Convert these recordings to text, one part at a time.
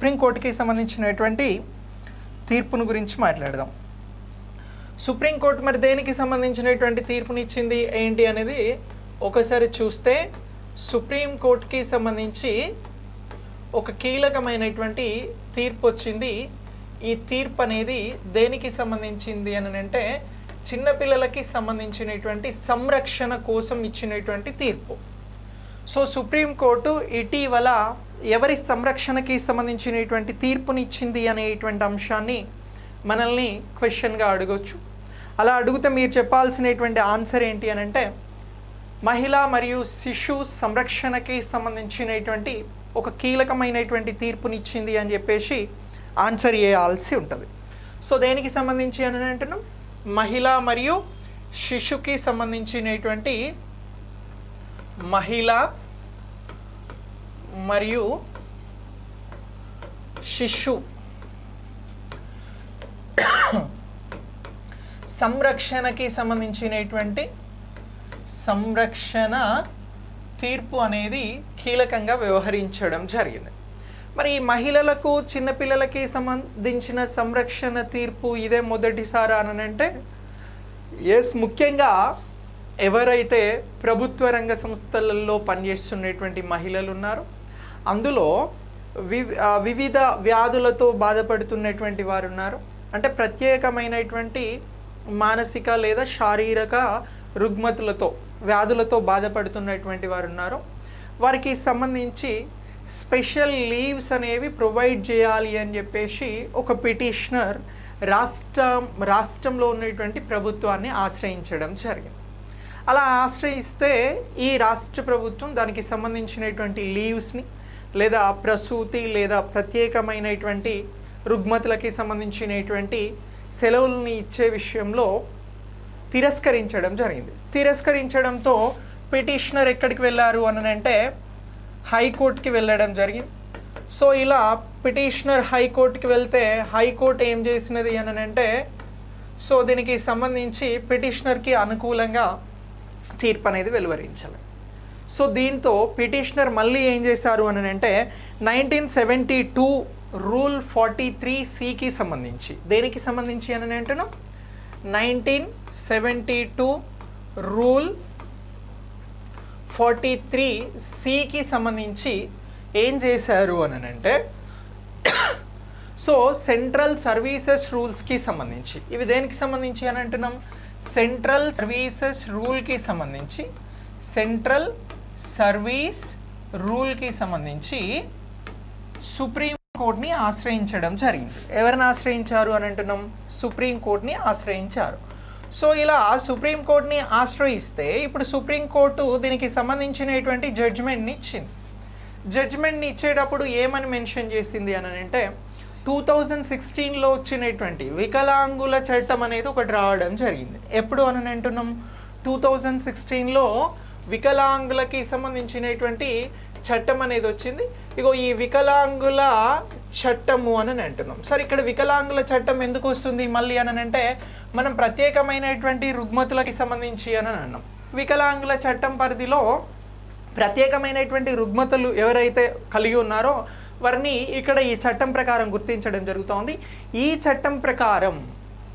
సుప్రీంకోర్టుకి సంబంధించినటువంటి తీర్పును గురించి మాట్లాడదాం. సుప్రీంకోర్టు మరి దేనికి సంబంధించినటువంటి తీర్పునిచ్చింది ఏంటి అనేది ఒకసారి చూస్తే, సుప్రీంకోర్టుకి సంబంధించి ఒక కీలకమైనటువంటి తీర్పు వచ్చింది. ఈ తీర్పు అనేది దేనికి సంబంధించింది అని అంటే చిన్నపిల్లలకి సంబంధించినటువంటి సంరక్షణ కోసం ఇచ్చినటువంటి తీర్పు. సో సుప్రీంకోర్టు ఇటీవల ఎవరి సంరక్షణకి సంబంధించినటువంటి తీర్పునిచ్చింది అనేటువంటి అంశాన్ని మనల్ని క్వశ్చన్గా అడగొచ్చు. అలా అడిగితే మీరు చెప్పాల్సినటువంటి ఆన్సర్ ఏంటి అని అంటే మహిళా మరియు శిశు సంరక్షణకి సంబంధించినటువంటి ఒక కీలకమైనటువంటి తీర్పునిచ్చింది అని చెప్పేసి ఆన్సర్ చేయాల్సి ఉంటుంది. సో దేనికి సంబంధించి అని అంటున్నాం, మహిళ మరియు శిశుకి సంబంధించినటువంటి మహిళ మరియు శిశు సంరక్షణకి సంబంధించినటువంటి సంరక్షణ తీర్పు అనేది కీలకంగా వ్యవహరించడం జరిగింది. మరి మహిళలకు చిన్నపిల్లలకి సంబంధించిన సంరక్షణ తీర్పు ఇదే మొదటిసారి అని అంటే ఎస్, ముఖ్యంగా ఎవరైతే ప్రభుత్వ రంగ సంస్థలలో పనిచేస్తున్నటువంటి మహిళలు ఉన్నారో అందులో వివిధ వ్యాధులతో బాధపడుతున్నటువంటి వారు ఉన్నారు. అంటే ప్రత్యేకమైనటువంటి మానసిక లేదా శారీరక రుగ్మతులతో వ్యాధులతో బాధపడుతున్నటువంటి వారు ఉన్నారు. వారికి సంబంధించి స్పెషల్ లీవ్స్ అనేవి ప్రొవైడ్ చేయాలి అని చెప్పేసి ఒక పిటిషనర్ రాష్ట్రంలో ఉన్నటువంటి ప్రభుత్వాన్ని ఆశ్రయించడం జరిగింది. అలా ఆశ్రయిస్తే ఈ రాష్ట్ర ప్రభుత్వం దానికి సంబంధించినటువంటి లీవ్స్ని లేదా ప్రసూతి లేదా ప్రత్యేకమైనటువంటి రుగ్మతులకి సంబంధించినటువంటి సెలవుల్ని ఇచ్చే విషయంలో తిరస్కరించడం జరిగింది. తిరస్కరించడంతో పిటిషనర్ ఎక్కడికి వెళ్ళారు అని అంటే హైకోర్టుకి వెళ్ళడం జరిగింది. సో ఇలా పిటిషనర్ హైకోర్టుకి వెళ్తే హైకోర్టు ఏం చేసినది అని అంటే సో దీనికి సంబంధించి పిటిషనర్కి అనుకూలంగా తీర్పు అనేది వెలువరించాలి. సో దీంతో పిటిషనర్ మళ్ళీ ఏం చేశారు అని అంటే 1972 రూల్ 43C సంబంధించి దేనికి సంబంధించి అని అంటున్నాం 1972 రూల్ 43C సంబంధించి ఏం చేశారు అని అంటే సో సెంట్రల్ సర్వీసెస్ రూల్స్కి సంబంధించి ఇవి దేనికి సంబంధించి అని అంటున్నాం సెంట్రల్ సర్వీసెస్ రూల్కి సంబంధించి సెంట్రల్ సర్వీస్ రూల్కి సంబంధించి సుప్రీంకోర్టుని ఆశ్రయించడం జరిగింది. ఎవరిని ఆశ్రయించారు అని అంటున్నాం సుప్రీంకోర్టుని ఆశ్రయించారు. సో ఇలా సుప్రీంకోర్టుని ఆశ్రయిస్తే ఇప్పుడు సుప్రీంకోర్టు దీనికి సంబంధించినటువంటి జడ్జిమెంట్ని ఇచ్చింది. జడ్జిమెంట్ని ఇచ్చేటప్పుడు ఏమని మెన్షన్ చేసింది అని అంటే 2016లో వచ్చినటువంటి వికలాంగుల చట్టం అనేది ఒకటి రావడం జరిగింది. ఎప్పుడు అని అంటున్నాం 2016లో వికలాంగులకి సంబంధించినటువంటి చట్టం అనేది వచ్చింది. ఇగో ఈ వికలాంగుల చట్టము అని అంటున్నాం. సరే ఇక్కడ వికలాంగుల చట్టం ఎందుకు వస్తుంది మళ్ళీ అని అంటే మనం ప్రత్యేకమైనటువంటి రుగ్మతులకి సంబంధించి అని అన్నాం. వికలాంగుల చట్టం పరిధిలో ప్రత్యేకమైనటువంటి రుగ్మతలు ఎవరైతే కలిగి ఉన్నారో వారిని ఇక్కడ ఈ చట్టం ప్రకారం గుర్తించడం జరుగుతోంది. ఈ చట్టం ప్రకారం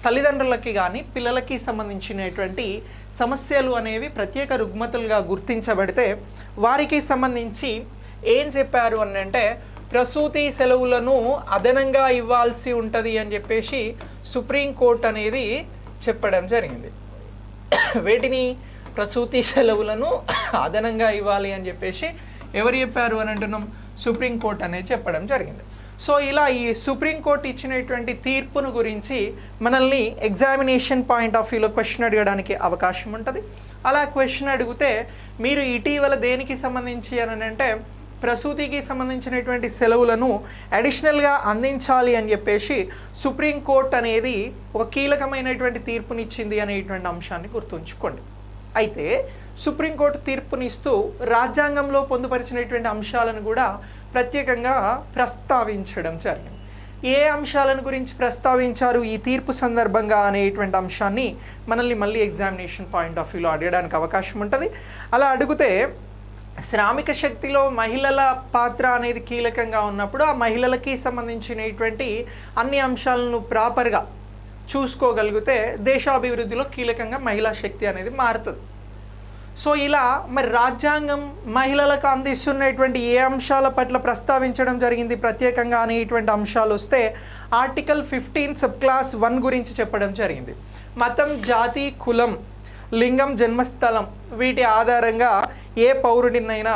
తల్లిదండ్రులకి కానీ పిల్లలకి సంబంధించినటువంటి సమస్యలు అనేవి ప్రత్యేక రుగ్మతలుగా గుర్తించబడితే వారికి సంబంధించి ఏం చెప్పారు అని అంటే ప్రసూతి సెలవులను అదనంగా ఇవ్వాల్సి ఉంటుంది అని చెప్పేసి సుప్రీంకోర్టు అనేది చెప్పడం జరిగింది. వేటిని ప్రసూతి సెలవులను అదనంగా ఇవ్వాలి అని చెప్పేసి ఎవరు చెప్పారు అని అంటున్నాం సుప్రీంకోర్టు అనేది చెప్పడం జరిగింది. సో ఇలా ఈ సుప్రీంకోర్టు ఇచ్చినటువంటి తీర్పును గురించి మనల్ని ఎగ్జామినేషన్ పాయింట్ ఆఫ్ వ్యూలో క్వశ్చన్ అడగడానికి అవకాశం ఉంటుంది. అలా క్వశ్చన్ అడిగితే మీరు ఇటీవల దేనికి సంబంధించి అని అంటే ప్రసూతికి సంబంధించినటువంటి సెలవులను అడిషనల్గా అందించాలి అని చెప్పేసి సుప్రీంకోర్టు అనేది ఒక కీలకమైనటువంటి తీర్పునిచ్చింది అనేటువంటి అంశాన్ని గుర్తుంచుకోండి. అయితే సుప్రీంకోర్టు తీర్పునిస్తూ రాజ్యాంగంలో పొందుపరిచినటువంటి అంశాలను కూడా ప్రత్యేకంగా ప్రస్తావించడం జరిగింది. ఏ అంశాలను గురించి ప్రస్తావించారు ఈ తీర్పు సందర్భంగా అనేటువంటి అంశాన్ని మనల్ని మళ్ళీ ఎగ్జామినేషన్ పాయింట్ ఆఫ్ వ్యూలో అడగడానికి అవకాశం ఉంటుంది. అలా అడిగితే శ్రామిక శక్తిలో మహిళల పాత్ర అనేది కీలకంగా ఉన్నప్పుడు ఆ మహిళలకి సంబంధించినటువంటి అన్ని అంశాలను ప్రాపర్గా చూసుకోగలిగితే దేశాభివృద్ధిలో కీలకంగా మహిళా శక్తి అనేది మారుతుంది. సో ఇలా మరి రాజ్యాంగం మహిళలకు అందిస్తున్నటువంటి ఏ అంశాల పట్ల ప్రస్తావించడం జరిగింది ప్రత్యేకంగా అనేటువంటి అంశాలు వస్తే ఆర్టికల్ 15 సబ్ క్లాస్ 1 గురించి చెప్పడం జరిగింది. మతం, జాతి, కులం, లింగం, జన్మస్థలం వీటి ఆధారంగా ఏ పౌరుడినైనా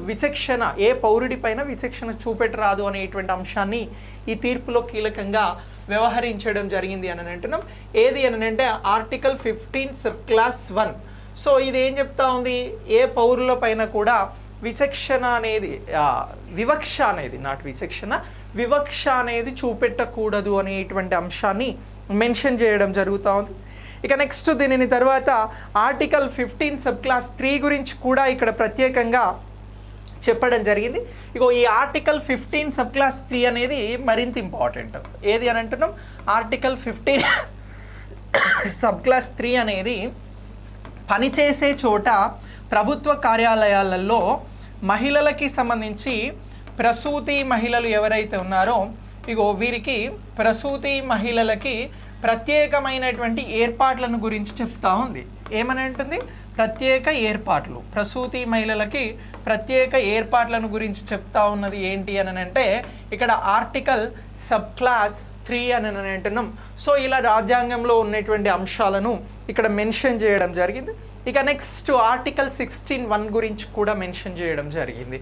విచక్షణ, ఏ పౌరుడిపైన విచక్షణ చూపెట్టరాదు అనేటువంటి అంశాన్ని ఈ తీర్పులో కీలకంగా వ్యవహరించడం జరిగింది అని అంటున్నాం. ఏది అని అంటే ఆర్టికల్ 15 సబ్ క్లాస్ 1. సో ఇది ఏం చెప్తా ఉంది, ఏ పౌరుల పైన కూడా విచక్షణ అనేది వివక్ష అనేది వివక్ష అనేది చూపెట్టకూడదు అనేటువంటి అంశాన్ని మెన్షన్ చేయడం జరుగుతూ ఉంది. ఇక నెక్స్ట్ దీనిని తర్వాత ఆర్టికల్ 15 సబ్ క్లాస్ 3 గురించి కూడా ఇక్కడ ప్రత్యేకంగా చెప్పడం జరిగింది. ఇగో ఈ ఆర్టికల్ 15 సబ్ క్లాస్ 3 అనేది మరింత ఇంపార్టెంట్. ఏది అని అంటున్నాం, ఆర్టికల్ 15 సబ్ క్లాస్ 3 అనేది పనిచేసే చోట ప్రభుత్వ కార్యాలయాలలో మహిళలకి సంబంధించి ప్రసూతి మహిళలు ఎవరైతే ఉన్నారో ఇగో వీరికి ప్రసూతి మహిళలకి ప్రత్యేకమైనటువంటి ఏర్పాట్లను గురించి చెప్తా ఉంది. ఏమని అంటుంది, ప్రత్యేక ఏర్పాట్లు, ప్రసూతి మహిళలకి ప్రత్యేక ఏర్పాట్లను గురించి చెప్తా ఉన్నది ఏంటి అని అంటే ఇక్కడ ఆర్టికల్ సబ్ క్లాస్ 3 అని అంటున్నాం. సో ఇలా రాజ్యాంగంలో ఉన్నటువంటి అంశాలను ఇక్కడ మెన్షన్ చేయడం జరిగింది. ఇక నెక్స్ట్ ఆర్టికల్ 16(1) గురించి కూడా మెన్షన్ చేయడం జరిగింది.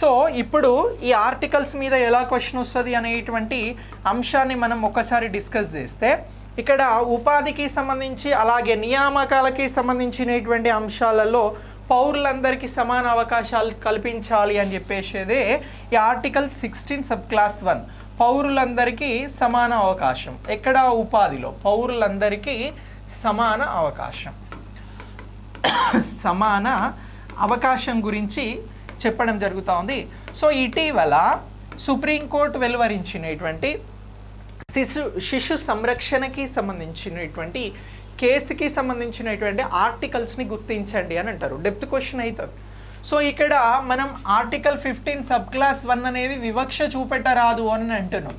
సో ఇప్పుడు ఈ ఆర్టికల్స్ మీద ఎలా క్వశ్చన్ వస్తుంది అనేటువంటి అంశాన్ని మనం ఒకసారి డిస్కస్ చేస్తే ఇక్కడ ఉపాధికి సంబంధించి అలాగే నియామకాలకి సంబంధించినటువంటి అంశాలలో పౌరులందరికీ సమాన అవకాశాలు కల్పించాలి అని చెప్పేసేదే ఈ ఆర్టికల్ 16 సబ్ క్లాస్ 1. పౌరులందరికీ సమాన అవకాశం, ఎక్కడ ఉపాధిలో పౌరులందరికీ సమాన అవకాశం గురించి చెప్పడం జరుగుతూ ఉంది. సో ఇటీవల సుప్రీంకోర్టు వెలువరించినటువంటి శిశు సంరక్షణకి సంబంధించినటువంటి కేసుకి సంబంధించినటువంటి ఆర్టికల్స్ని గుర్తించండి అని అంటారు. డెప్త్ క్వశ్చన్ అవుతుంది. సో ఇక్కడ మనం ఆర్టికల్ 15 సబ్ క్లాస్ 1 అనేది వివక్ష చూపెట్టరాదు అని అంటున్నాం.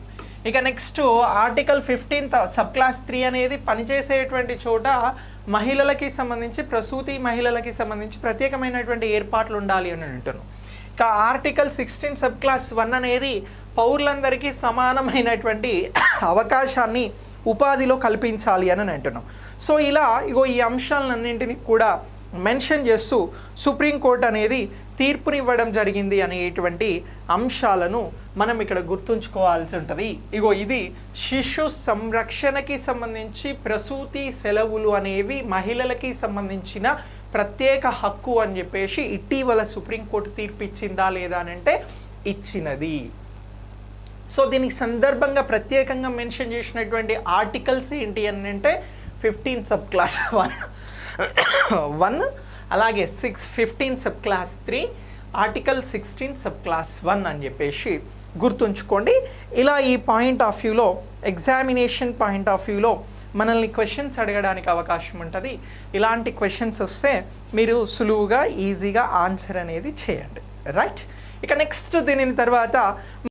ఇక నెక్స్ట్ ఆర్టికల్ 15 సబ్ క్లాస్ 3 అనేది పనిచేసేటువంటి చోట మహిళలకి సంబంధించి ప్రసూతి మహిళలకి సంబంధించి ప్రత్యేకమైనటువంటి ఏర్పాట్లు ఉండాలి అని అంటున్నాం. ఇక ఆర్టికల్ 16 సబ్ క్లాస్ 1 అనేది పౌరులందరికీ సమానమైనటువంటి అవకాశాన్ని ఉపాధిలో కల్పించాలి అని అంటున్నాం. సో ఇలా ఇగో ఈ అంశాలన్నింటినీ కూడా మెన్షన్ చేస్తూ సుప్రీంకోర్టు అనేది తీర్పునివ్వడం జరిగింది అనేటువంటి అంశాలను మనం ఇక్కడ గుర్తుంచుకోవాల్సి ఉంటుంది. ఇగో ఇది శిశు సంరక్షణకి సంబంధించి ప్రసూతి సెలవులు అనేవి మహిళలకి సంబంధించిన ప్రత్యేక హక్కు అని చెప్పేసి ఇటీవల సుప్రీంకోర్టు తీర్పు ఇచ్చిందా లేదా అని అంటే ఇచ్చినది. సో దీనికి సందర్భంగా ప్రత్యేకంగా మెన్షన్ చేసినటువంటి ఆర్టికల్స్ ఏంటి అని అంటే 15 సబ్ క్లాస్ 1 అలాగే 15 sub class 3 article 16 sub class 1 అని చెప్పేసి గుర్తుంచుకోండి. ఇలా ఈ పాయింట్ ఆఫ్ వ్యూలో ఎగ్జామినేషన్ పాయింట్ ఆఫ్ వ్యూలో మనల్ని క్వశ్చన్స్ అడగడానికి అవకాశం ఉంటుంది. ఇలాంటి క్వశ్చన్స్ వస్తే మీరు సులువుగా ఈజీగా ఆన్సర్ అనేది చేయండి. రైట్. ఇక నెక్స్ట్ దీని తర్వాత